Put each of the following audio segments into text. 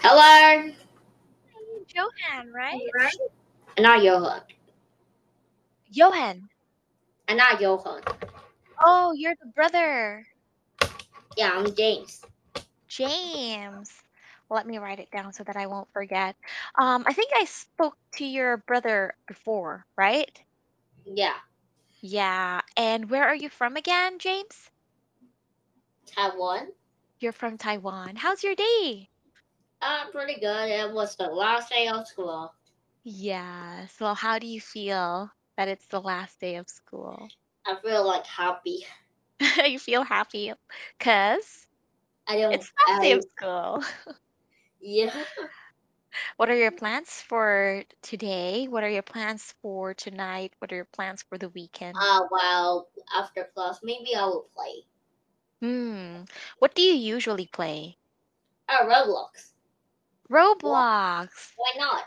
Hello. Johan, right? Not Johan. Johan. Not Johan. Oh, you're the brother. Yeah, I'm James. James. Let me write it down so that I won't forget. I think I spoke to your brother before, right? Yeah, Yeah. And where are you from again, James? Taiwan. You're from Taiwan. How's your day? Pretty good. It was the last day of school. Yeah. So how do you feel that it's the last day of school? I feel like happy. You feel happy because I don't. it's the last day of school. Yeah. What are your plans for today? What are your plans for tonight? What are your plans for the weekend? Well, after class, maybe I will play. Hmm. What do you usually play? Roblox. Why, Roblox. why not?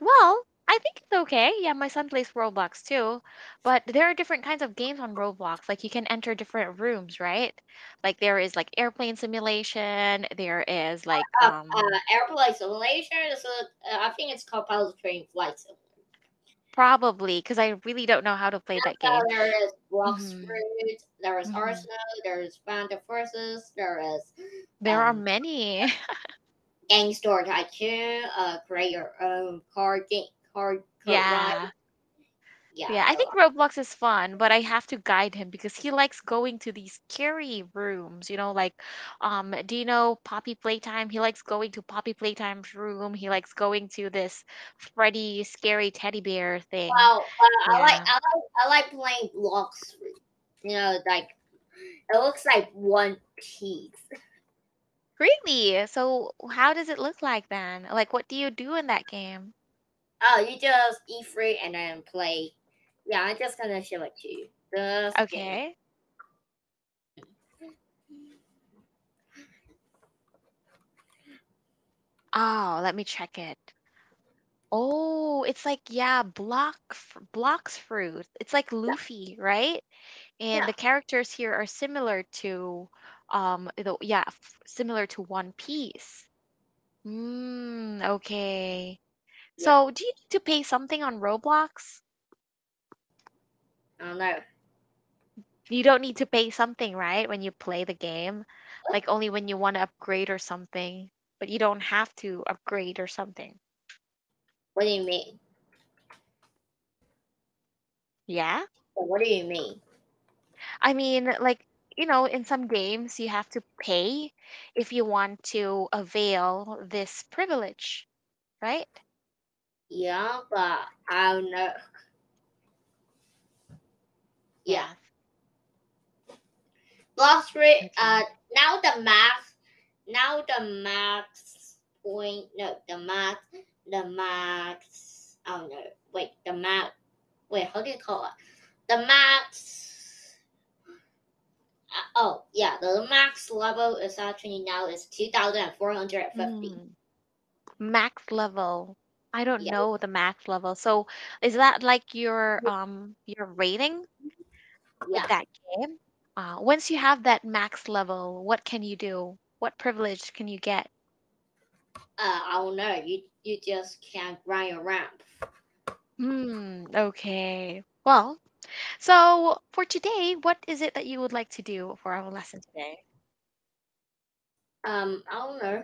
Well, I think it's okay. Yeah, my son plays Roblox too. But there are different kinds of games on Roblox. Like you can enter different rooms, right? Like there is like airplane simulation, there is like Airplane simulation. I think it's called pilot training flight simulator. probably because I really don't know how to play that game. There is Blocks Hmm. Fruit. There is Hmm. Arsenal. There is Band of Forces. There is There are um many. Gang Store Tycoon, create your own card ride. Yeah. Yeah, Yeah, I there think are. Roblox is fun, but I have to guide him because he likes going to these scary rooms, like do you know Poppy Playtime? He likes going to Poppy Playtime's room. He likes going to this Freddy scary teddy bear thing. Yeah. I like playing Blocks Fruit. Like it looks like one piece. Really? So how does it look like then? Like what do you do in that game? Oh, you just eat fruit and then play. Yeah, I'm just gonna show it to you. This game. Okay. Oh, let me check it. Oh, it's like yeah, blocks fruit. It's like Yeah, Luffy, right? And yeah, the characters here are similar to similar to One Piece. Okay. yeah. So do you need to pay something on Roblox? I don't know. You don't need to pay something, right, when you play the game? Like only when you want to upgrade or something, but you don't have to upgrade or something. What do you mean? Yeah? What do you mean? I mean, like, in some games you have to pay if you want to avail this privilege, right? Yeah, but I don't know. Yeah. Yeah. Lost rate. Okay. Now the max. Now the max point. No, the max. The max. I don't know. Wait, the max. Wait, how do you call it? The max. Oh, yeah. The max level is actually now is 2,450. Mm, max level. I don't Yeah, know the max level. So is that like your rating with yeah. that game? Once you have that max level, what can you do? What privilege can you get? I don't know. You just can't grind around. Okay. Well, so for today, what is it that you would like to do for our lesson today? I don't know.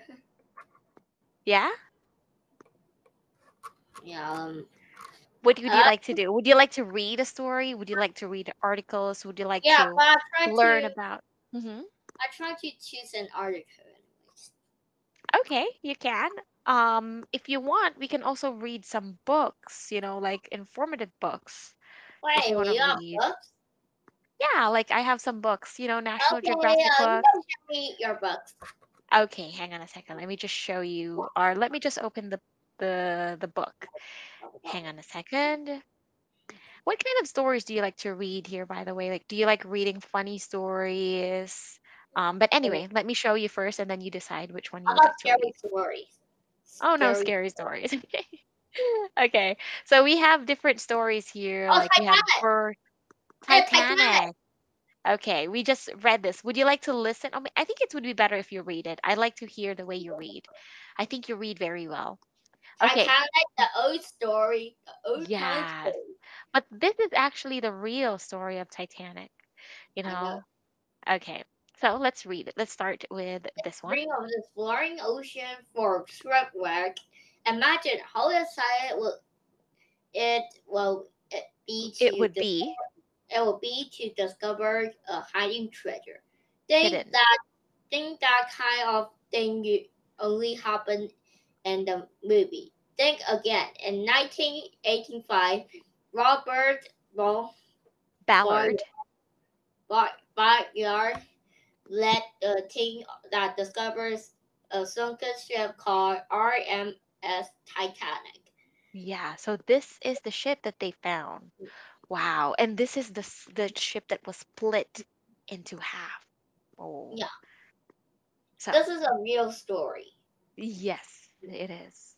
Yeah? Yeah. What would you Uh, like to do? Would you like to read a story? Would you like to read articles? Would you like yeah, to but learn about? Hmm. I try to choose an article anyways. Okay, you can. If you want, we can also read some books, like informative books, if you Wait, want to we got read. books? Yeah, like I have some books, National Okay, Geographic you books. can show me your books. Okay, hang on a second. Let me just show you, or let me just open the book. Hang on a second. What kind of stories do you like to read here, by the way? Like, do you like reading funny stories? But How anyway, let me show you first, and then you decide which one you would about like to scary read. stories? Oh, no, Scary. scary stories. Okay, so we have different stories here. Oh, Like we have Titanic! for Hey, Titanic! Titanic. Okay, we just read this. Would you like to listen? I think it would be better if you read it. I'd like to hear the way you read. I think you read very well. Okay, Titanic, the old story, the old time yes. story. But this is actually the real story of Titanic, you I know. know? Okay, so let's read it. Let's start with this one. Dream of the exploring ocean for shipwreck. Imagine how excited it be It to would be it will be to discover a hiding treasure. Think hidden. that think that kind of thing you only happen in the movie. Think again. In 1985, Robert Ball Ballard. Bayard led the team that discovers a sunken ship called RMS Titanic. Yeah, so this is the ship that they found. Wow. And this is the ship that was split into half. Oh. Yeah, So, this is a real story. yes, it is.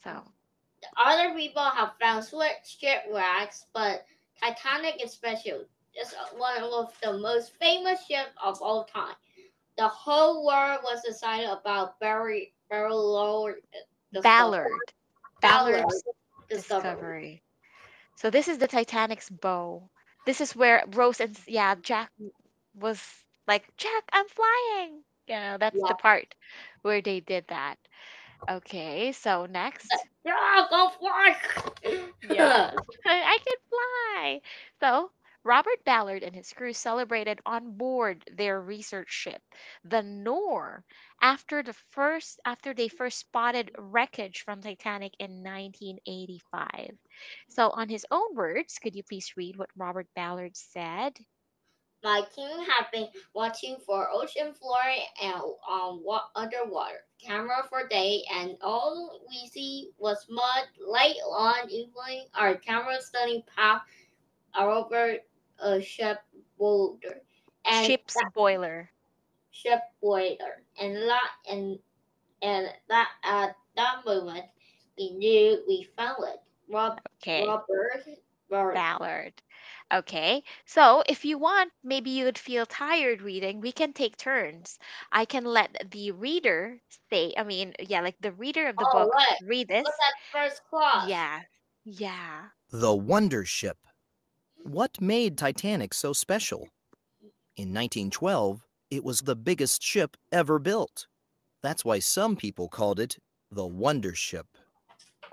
So, Other people have found shipwrecks, but Titanic is special. It's one of the most famous ships of all time. The whole world was excited about Barry discovery. Ballard. Ballard Ballard's discovery. discovery. So this is the Titanic's bow. This is where Rose and yeah, Jack was like, "Jack, I'm flying." That's Yeah, the part where they did that. Okay, so next. yeah, go fly. Yes, I can fly. So, Robert Ballard and his crew celebrated on board their research ship, the Nore, after they first spotted wreckage from Titanic in 1985. So, on his own words, could you please read what Robert Ballard said? My team have been watching for ocean floor and underwater camera for day, and all we see was mud. Late on evening, our camera studying path over a ship boulder, and Ship's that boiler. ship boiler, and that at that moment we knew we found it. Okay. Robert, Robert, Ballard. Okay. So if you want, maybe you'd feel tired reading. We can take turns. I can let the reader say, yeah, like the reader of the oh book right, read look this. at first class. Yeah. Yeah. The Wonder Ship. What made Titanic so special? In 1912, it was the biggest ship ever built. That's why some people called it the Wonder Ship.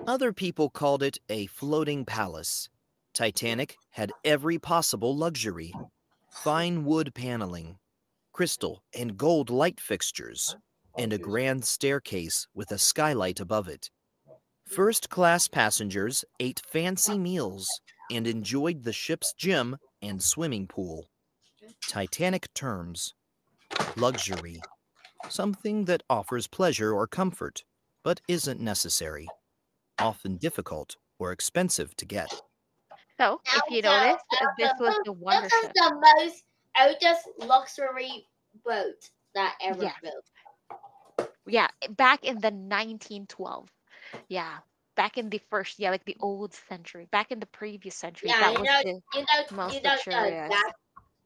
Other people called it a floating palace. Titanic had every possible luxury: fine wood paneling, crystal and gold light fixtures, and a grand staircase with a skylight above it. First-class passengers ate fancy meals and enjoyed the ship's gym and swimming pool. Titanic terms: luxury, something that offers pleasure or comfort, but isn't necessary, often difficult or expensive to get. So if you notice, this was the This Wonder is Ship. the most oldest luxury boat that ever Yes. built. Yeah. Back in the 1912. Yeah. Back in the first, yeah, like the old century. Back in the previous century, Yeah, that was the you most know the luxurious. Jack,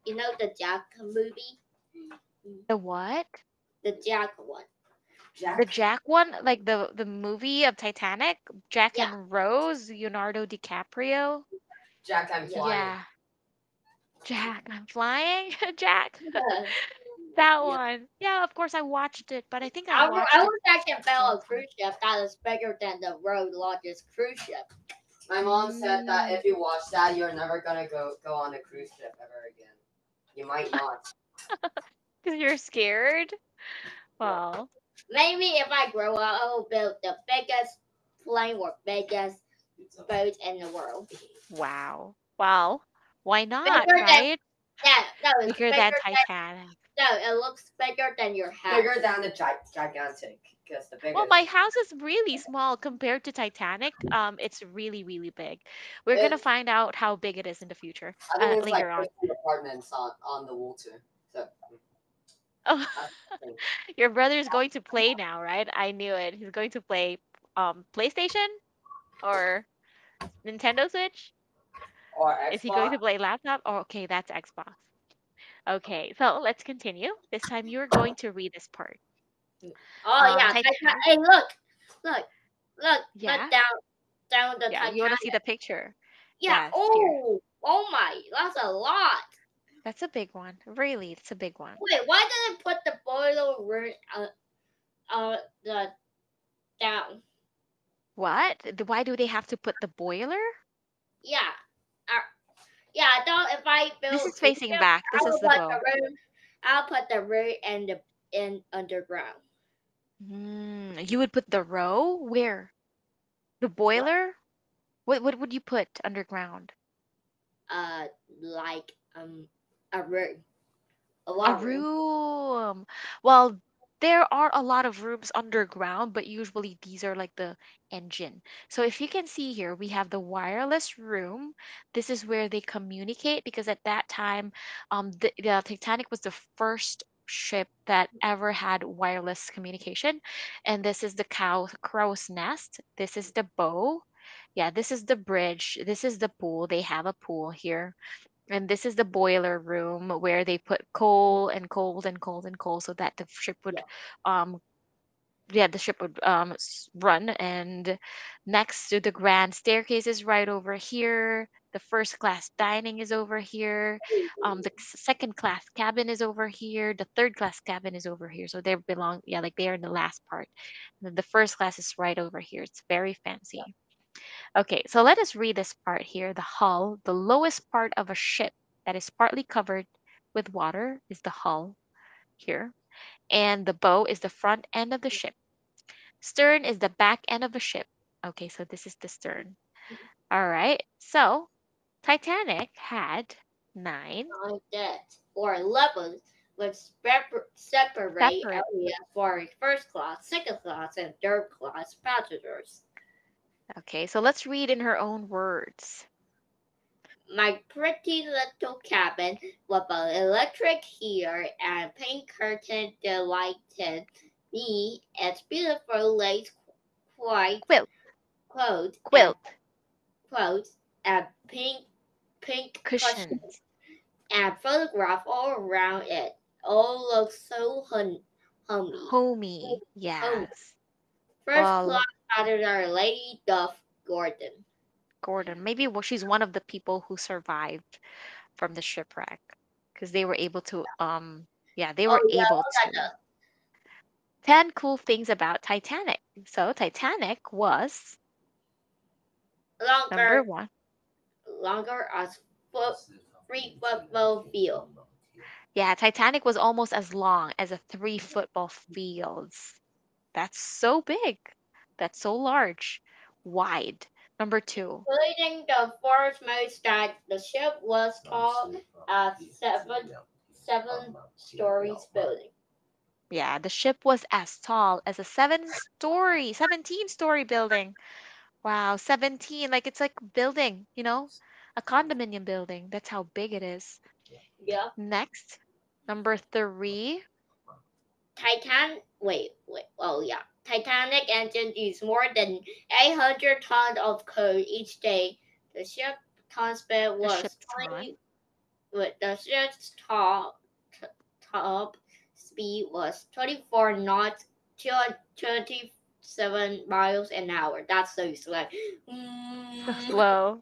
the Jack movie, The what? the Jack one. The Jack. Jack one, like the movie of Titanic, Jack Yeah, and Rose, Leonardo DiCaprio. Jack, I'm flying. Yeah, Jack, I'm flying. Jack, that Yeah. one. Yeah, of course I watched it, but I think I I watched it was actually long about a time. cruise ship that is bigger than the world's largest cruise ship. My mom said that Mm. if you watch that, you're never gonna go on a cruise ship ever again. You might not. Because you're scared. Yeah. Well, Maybe if I grow up, I will build the biggest plane or biggest boat in the world. wow. Well, why not, Bigger than right? no, it's Bigger bigger than than Titanic. no. It looks bigger than your house. Bigger than the gigantic, because the Well, biggest. my house is really small compared to Titanic. It's really, really big. We're gonna It, find out how big it is in the future, I think it's like later on. 50 apartments on the water. So Oh, that's the thing. your brother is going to play now, right? I knew it. He's going to play PlayStation or Nintendo Switch. Or Is he going Xbox. to play laptop? Oh, okay, that's Xbox. Okay, so let's continue. This time you're going to read this part. Oh yeah, Titanic. Hey, look, look Yeah, down the yeah. You want to see the Titanic. picture? Yeah. Yes, here. Oh my, that's a lot. That's a big one. Really, it's a big one. Wait, why did they put the boiler room the down? What? Why do they have to put the boiler? Yeah. Uh, yeah, I thought if I This build is the facing ship, back. I This is will the put bow. the room. I'll put the room in underground. You would put the row where? The What? boiler? What would you put underground? Uh, like a room, a A war room. room. Well, there are a lot of rooms underground, but usually these are like the engine. So if you can see here, we have the wireless room. This is where they communicate because at that time, the Titanic was the first ship that ever had wireless communication. And this is the crow's nest. This is the bow. Yeah, this is the bridge. This is the pool. They have a pool here. And this is the boiler room where they put coal and coal and coal and coal so that the ship would Yeah. um the ship would run. And next to the grand staircase is right over here. The first class dining is over here. The second class cabin is over here. The third class cabin is over here. So they belong, yeah, like they are in the last part. And then the first class is right over here. It's very fancy. Okay, so let us read this part here. The hull, the lowest part of a ship that is partly covered with water, is the hull here. And the bow is the front end of the ship. Stern is the back end of a ship. Okay, so this is the stern. All right, so Titanic had nine On that or levels with separate separate. areas for first class, second class, and third class passengers. Okay, so let's read in her own words. My pretty little cabin with an electric heater and pink curtain delighted me. Its beautiful lace white Quilt, clothes and quilt, clothes and pink cushions cushions, and photograph all around it. All looks so homey. homey. Homey. Yes. First class Well, passenger Lady Duff Gordon. Gordon, maybe she's one of the people who survived from the shipwreck because they were able to yeah, they Oh were yeah, able look to. 10 cool things about Titanic. So Titanic was at number the 1. longer as foot free football field. Yeah, Titanic was almost as long as a 3 football fields. That's so big. That's so large. Wide. Number 2. Including the first most that the ship was tall as seven stories building. Yeah, the ship was as tall as a 17-story building. Wow, 17, like it's like building, a condominium building. That's how big it is. Yeah. Next, number 3. Oh yeah. Titanic engine used more than 800 tons of coal each day. The ship top speed The was ship's on. 20 with the ship's top speed was 24 knots, 27 miles an hour. That's so slow. So slow.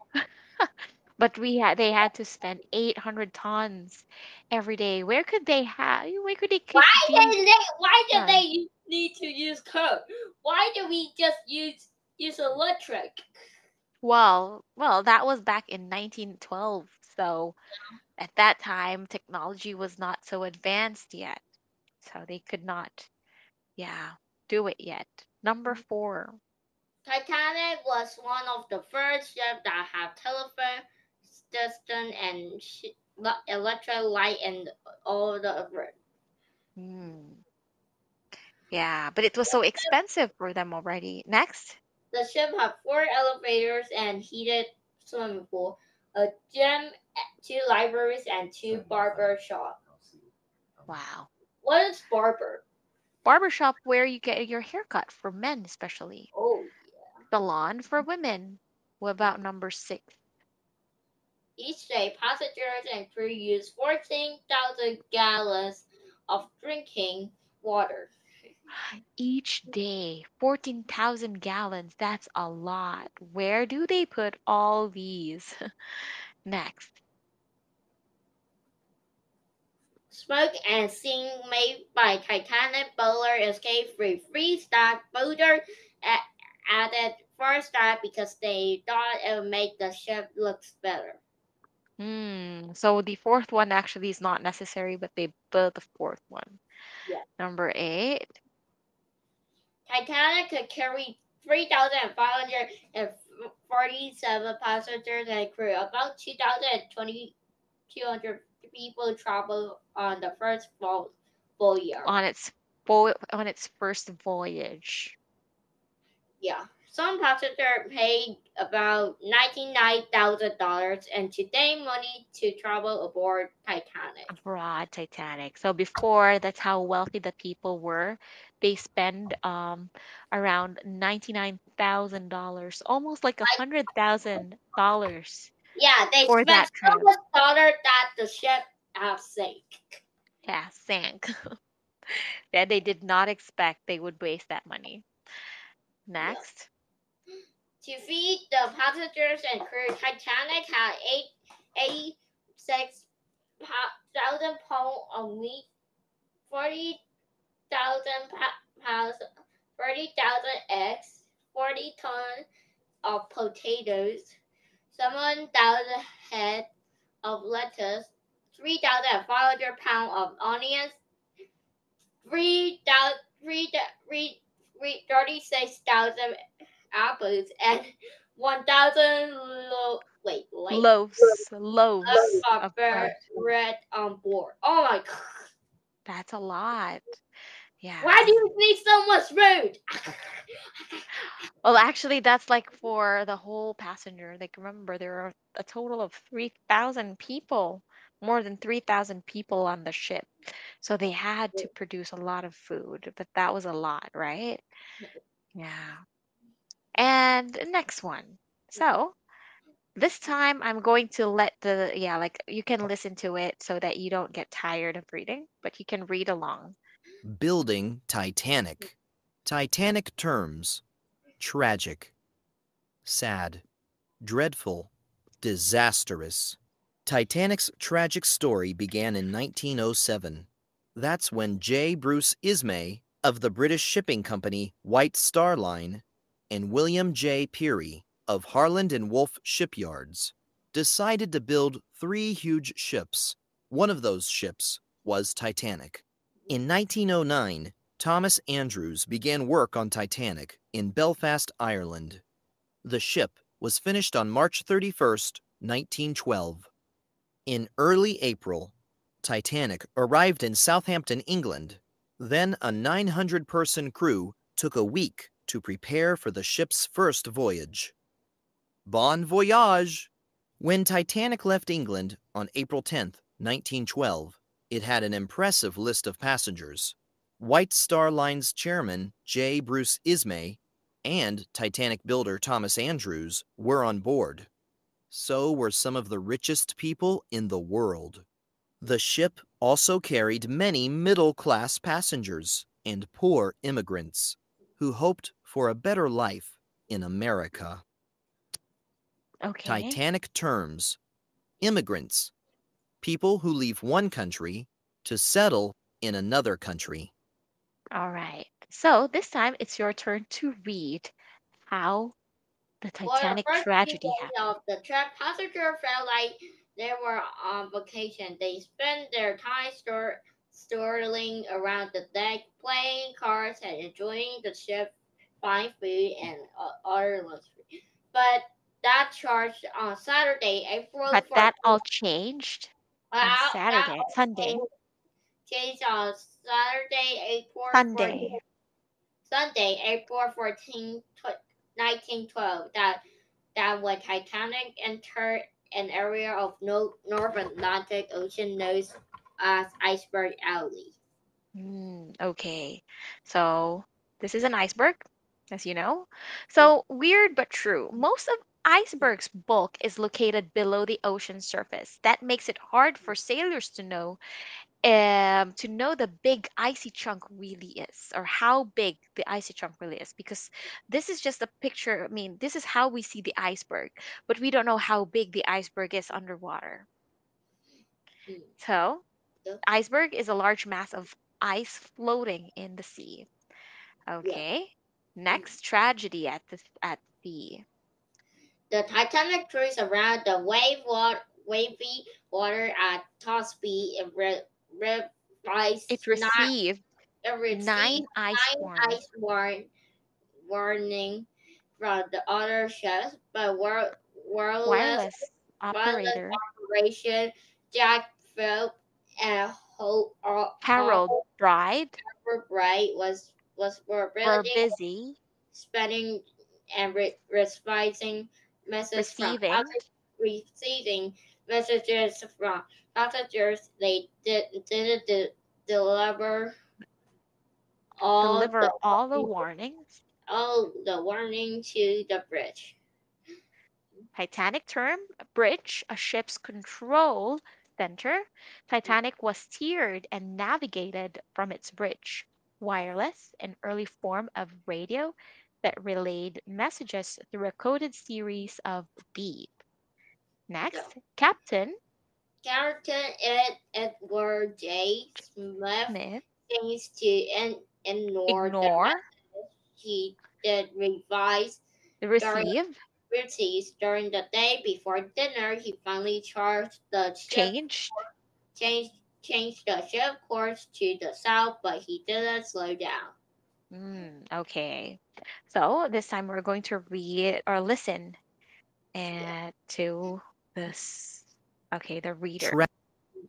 But they had to spend 800 tons every day. Where could they keep these Why did tons? they need to use coal? Why did we just use electric? Well, that was back in 1912. So at that time, technology was not so advanced yet. So they could not, yeah, do it yet. Number 4. Titanic was one of the first ships that had telephone system and electric light and all the Hmm. Yeah, but it was so expensive for them already. Next. The ship had four elevators and heated swimming pool, a gym, two libraries, and two barber shops. Wow. What is barber? Barbershop where you get your haircut for men especially. Oh, Salon for women. What about number 6? Each day, passengers and crew use 14,000 gallons of drinking water. Each day, 14,000 gallons. That's a lot. Where do they put all these? Next, Smoke and steam made by Titanic boiler escaped through freeze-dried boiler added first that because they thought it would make the ship look better. So the fourth one actually is not necessary, but they built the fourth one. Yeah. Number eight, Titanic could carry 3,547 passengers and crew. About 2,200 people traveled on the first full year. on its first voyage. Yeah. Some passengers paid about $99,000 and today money to travel aboard Titanic. Abroad Titanic. So before, that's how wealthy the people were. They spend around $99,000, almost like $100,000 Yeah, they for spent that so trip. much dollar that the ship have sank. Yeah, sank. That they did not expect they would waste that money. Yeah. Next, To feed the passengers and crew, Titanic had 86,000 pounds of meat, 40,000 pounds, 30,000 eggs, 40 tons of potatoes, 7,000 head of lettuce, 3,500 pounds of onions, 36,000 apples, and 1,000 loaves loaves of of bread. bread on board. Oh my god! That's a lot. Why do Yes. you need so much food? Well, actually, that's like for the whole passenger. Like, remember, there are a total of 3,000 people, more than 3,000 people on the ship. So they had to produce a lot of food, but that was a lot, right? Yeah. And the next one. So this time I'm going to let yeah, like you can listen to it so that you don't get tired of reading, but you can read along. Building Titanic. Titanic terms: tragic, sad, dreadful, disastrous. Titanic's tragic story began in 1907. That's when J. Bruce Ismay of the British shipping company White Star Line and William J. Peary of Harland and Wolff shipyards decided to build 3 huge ships. One of those ships was Titanic. In 1909, Thomas Andrews began work on Titanic in Belfast, Ireland. The ship was finished on March 31st, 1912. In early April, Titanic arrived in Southampton, England. Then a 900-person crew took a week to prepare for the ship's first voyage. Bon voyage! When Titanic left England on April 10th, 1912, it had an impressive list of passengers. White Star Line's chairman, J. Bruce Ismay, and Titanic builder Thomas Andrews were on board. So were some of the richest people in the world. The ship also carried many middle-class passengers and poor immigrants who hoped for a better life in America. Okay. Titanic terms: immigrants, people who leave one country to settle in another country. All right. So this time it's your turn to read how the For the Titanic first few tragedy days happened. of the trip, passengers felt like they were on vacation. They spent their time strolling around the deck, playing cards, and enjoying the ship, fine food, and other luxury. But that charged on Saturday, April But 14th. that all changed on That Saturday, Sunday, changed on Saturday, April 14th. Sunday. Sunday, April 14th, 1912. That when Titanic entered an area of North Atlantic Ocean known as Iceberg Alley. Okay. So this is an iceberg, as you know. So weird but true. Most of iceberg's bulk is located below the ocean surface. That makes it hard for sailors to know the big icy chunk really is, or how big the icy chunk really is, because this is just a picture. I mean, this is how we see the iceberg, but we don't know how big the iceberg is underwater. Mm. So, The, iceberg is a large mass of ice floating in the sea. yeah. Okay. Mm. Next, tragedy at sea. The Titanic cruised around the wavy water at top speed and It revised not received it received 9 ice nine warnings. ice warning from the other ships, but wireless Wireless wireless operator operation Jack Philp and Harold Bride Bright were were building, busy spreading, and receiving messages from receiving receiving messages from passengers. They didn't deliver all the deliver all the warnings. all the warning to the bridge. Titanic term, bridge, a ship's control center. Titanic was steered and navigated from its bridge. Wireless, an early form of radio that relayed messages through a coded series of beep. The Next, Captain character Edward J. Smith Smith seems to ignore the ignore message. He did revise the during receive duties during the day before dinner. He finally charged the ship changed. changed changed the ship course to the south, but he didn't slow down. Okay. So this time we're going to read or listen Yeah. to this. Okay, the reader. Tra-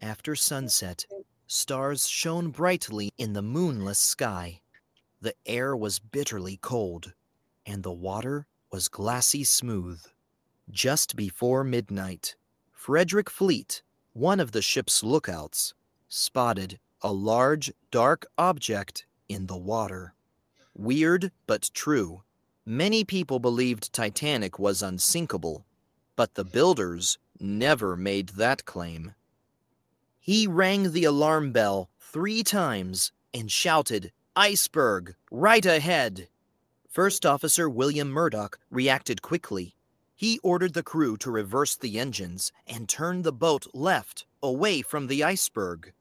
After sunset, stars shone brightly in the moonless sky. The air was bitterly cold, and the water was glassy smooth. Just before midnight, Frederick Fleet, one of the ship's lookouts, spotted a large, dark object in the water. Weird but true. Many people believed Titanic was unsinkable, but the builders never made that claim. He rang the alarm bell 3 times and shouted, "Iceberg, right ahead!" First Officer William Murdoch reacted quickly. He ordered the crew to reverse the engines and turn the boat left, away from the iceberg.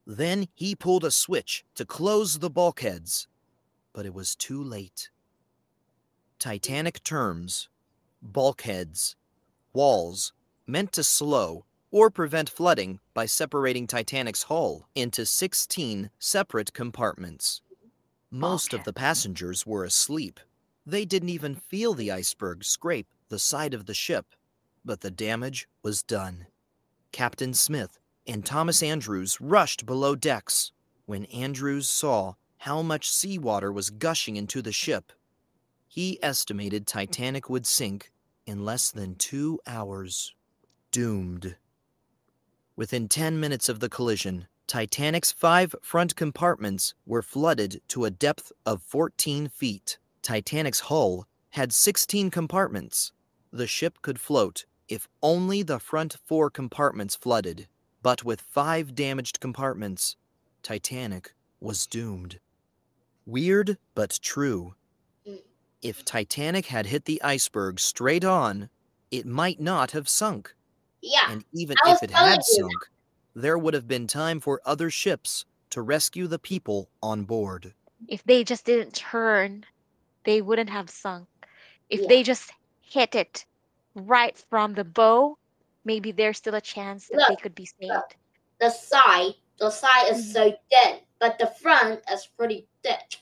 Then he pulled a switch to close the bulkheads, but it was too late. Titanic terms: bulkheads, walls, meant to slow or prevent flooding by separating Titanic's hull into 16 separate compartments. Most of Bulkhead. the passengers were asleep. They didn't even feel the iceberg scrape the side of the ship, but the damage was done. Captain Smith and Thomas Andrews rushed below decks. When Andrews saw how much seawater was gushing into the ship, he estimated Titanic would sink in less than 2 hours. Doomed. Within 10 minutes of the collision, Titanic's 5 front compartments were flooded to a depth of 14 feet. Titanic's hull had 16 compartments. The ship could float if only the front 4 compartments flooded. But with 5 damaged compartments, Titanic was doomed. Weird but true. Mm. If Titanic had hit the iceberg straight on, it might not have sunk. Yeah, And even I was if it telling had you that. sunk, there would have been time for other ships to rescue the people on board. If they just didn't turn, they wouldn't have sunk. If Yeah. they just hit it right from the bow, maybe there's still a chance that Look, they could be look. saved. The side is Mhm. so thin, but the front is pretty thick.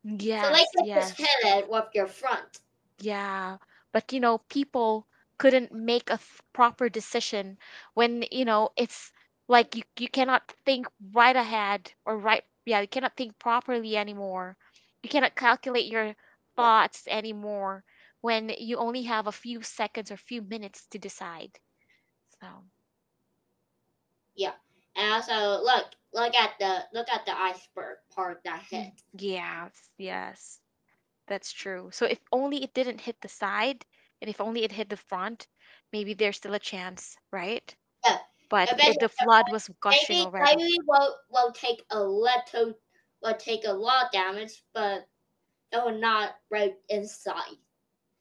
So they Yes, can just hit yes. it with your front. Yeah, but people couldn't make a proper decision when, it's like you cannot think right ahead or right, yeah, you cannot think properly anymore. You cannot calculate your Yeah, thoughts anymore when you only have a few seconds or few minutes to decide. So, yeah. And also look at the iceberg part that hit. yes, yes, that's true. So if only it didn't hit the side, And if only it hit the front, maybe there's still a chance, right? Yeah. But I bet the flood was gushing maybe already. will take a lot of damage, but it will not right inside.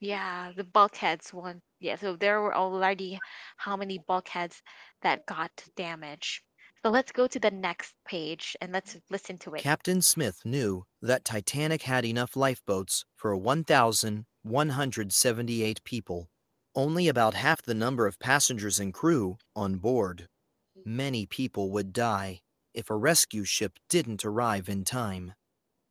Yeah, the bulkheads one. Yeah, so there were already how many bulkheads that got damaged. So let's go to the next page and let's listen to it. Captain Smith knew that Titanic had enough lifeboats for 1,178 people, only about half the number of passengers and crew on board. Many people would die if a rescue ship didn't arrive in time.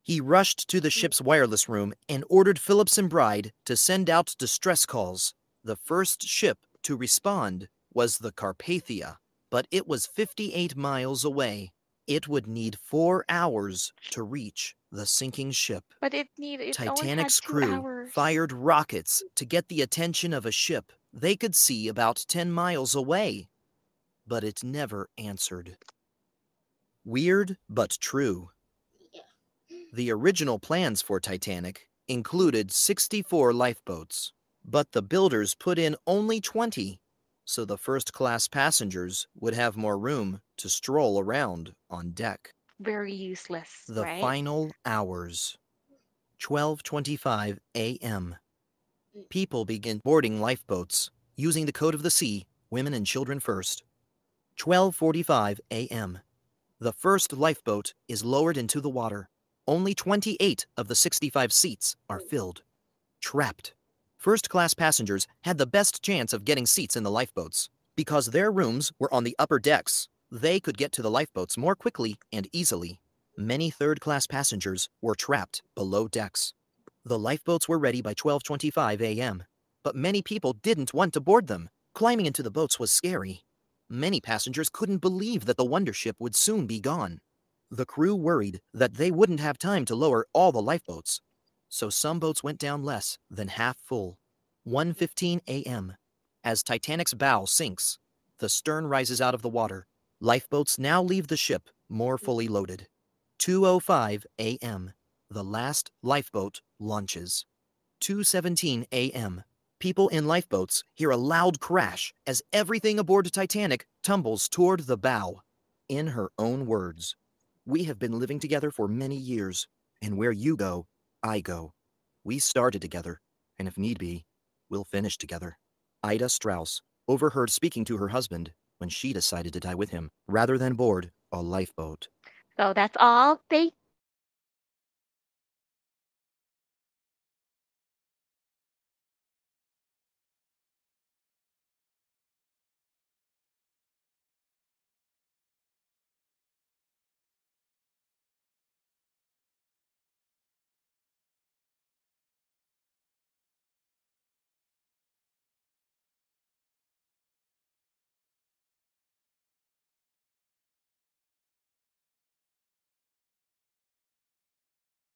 He rushed to the ship's wireless room and ordered Phillips and Bride to send out distress calls. The first ship to respond was the Carpathia, but it was 58 miles away. It would need 4 hours to reach the sinking ship. But it only had Titanic's 2 crew hours. fired rockets to get the attention of a ship they could see about 10 miles away, but it never answered. Weird but true. The original plans for Titanic included 64 lifeboats, but the builders put in only 20, so the first-class passengers would have more room to stroll around on deck. Very useless, The right? final hours. 12:25 a.m. People begin boarding lifeboats, using the code of the sea, women and children first. 12:45 a.m. The first lifeboat is lowered into the water. Only 28 of the 65 seats are filled. Trapped. First-class passengers had the best chance of getting seats in the lifeboats. Because their rooms were on the upper decks, they could get to the lifeboats more quickly and easily. Many third-class passengers were trapped below decks. The lifeboats were ready by 12:25 a.m., but many people didn't want to board them. Climbing into the boats was scary. Many passengers couldn't believe that the wonder ship would soon be gone. The crew worried that they wouldn't have time to lower all the lifeboats, so some boats went down less than half full. 1:15 a.m. As Titanic's bow sinks, the stern rises out of the water. Lifeboats now leave the ship more fully loaded. 2:05 a.m. The last lifeboat launches. 2:17 a.m. People in lifeboats hear a loud crash as everything aboard Titanic tumbles toward the bow. In her own words, "We have been living together for many years, and where you go, I go. We started together, and if need be, we'll finish together." Ida Strauss overheard speaking to her husband when she decided to die with him rather than board a lifeboat. So that's all. Thank